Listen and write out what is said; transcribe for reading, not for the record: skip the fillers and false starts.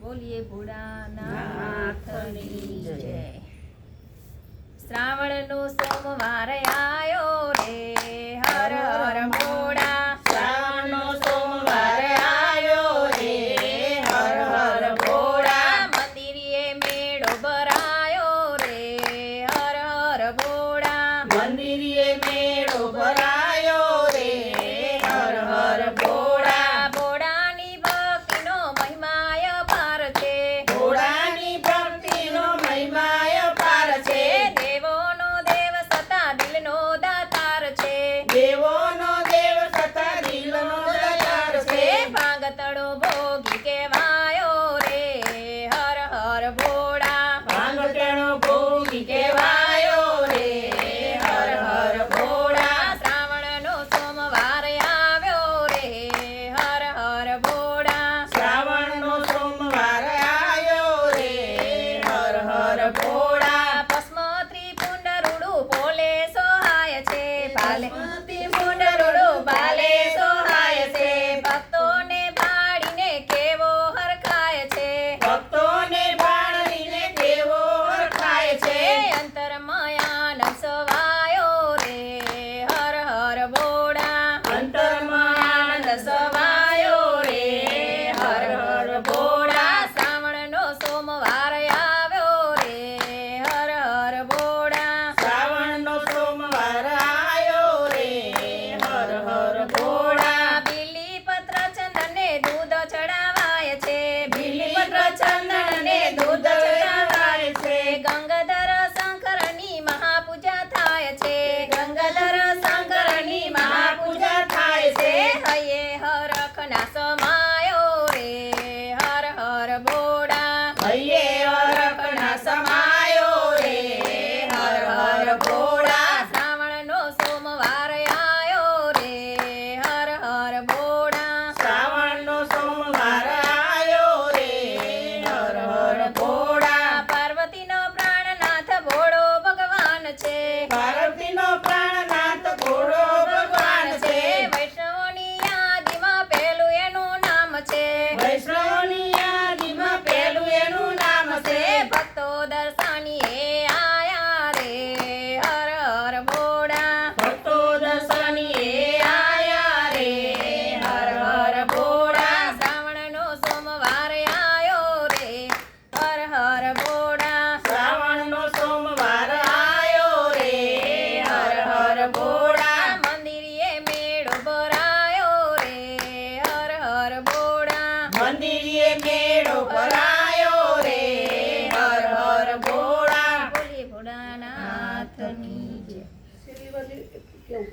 બોલીએ ભોળાનાથની જય. શ્રાવણનો સોમવાર આયો રે, હર હર ભોળા. શ્રાવણનો સોમવાર આયો રે, હર હર ભોળા. મંદિરે મેળો ભરાયો રે, હર હર ભોળા. મંદિરે મેળો ભરાયો રે, હર હર ભોળા. ભોળાની ભક્તિનો મહિમાય પાર છે, ભોળાની ભક્તિનો મહિમાય પાર છે. દેવોનો દેવ સતા દિલનો દાતાર છે, દેવોનો દેવ સતા દિલનો દાતાર છે. ભાંગતળો ભોગી કહેવાયો રે, હર હર ભોળા. ભાંગટણો ભોગી કહેવાયો રે, હર હર ભોળા. શ્રાવણનો સોમવાર આવ્યો રે, હર હર ભોળા. શ્રાવણનો સોમવાર આયો રે, હર હર ભોળા. ભસ્મત્રી પુંડરુડું પોલે સોહાય છે, ભસ્મત્રી પુંડરુડું ભાલે સોહાય છે. ભક્તોને ભાળીને કેવો હરખાય છે, ભક્તોને ભાળીને કેવો હરખાય છે. અંતરમાં આનંદ સવાયો રે, હર હર ભોળા. અંતરમાં આનંદ સવાયો રે, હર હર ભોળા. શ્રાવણનો સોમવાર આવ્યો રે, હર હર ભોળા. શ્રાવણનો સોમવાર આયો રે, હર હર ભોળા. બીલીપત્ર ચંદનને દૂધ ચડાવાય છે, બીલીપત્ર ચંદનને દૂધ ચડાવાય છે. ગંગાધર શંકરની મહાપૂજા થાય છે, ગંગાધર શંકરની મહાપૂજા થાય છે. હૈયે હરખના સમાયો રે, હર હર ભોળા. હૈયે હરખના સમાયો રે, હર હર ભોળા. શ્રાવણનો સોમવાર આયો રે, હર હર ભોળા. શ્રાવણનો સોમવાર આયો રે, હર હર ભોળા. પાર્વતીનો પ્રાણનાથ ભોળો ભગવાન છે, પાર્વતીનો પ્રાણનાથ ભોળો ભગવાન છે. વૈષ્ણવોની યાદીમાં પહેલું એનું નામ છે, વૈષ્ણવની યાદીમાં પહેલું એનું નામ છે. ભક્તો દર્શનીએ આયા રે, હર હર ભોળા. ભક્તો દર્શનીએ આયા રે, હર હર ભોળા. શ્રાવણનો સોમવાર આયો રે, હર હર ભોળા. શ્રાવણનો સોમવાર આયો રે, હર હર ભોળા. મંદિરે મેળો ભરાયો રે, હર હર ભોળા. મંદિરે મેળો ભરાયો રે, હર હર ભોળા. બોલીએ ભોળાનાથની જય. કેવું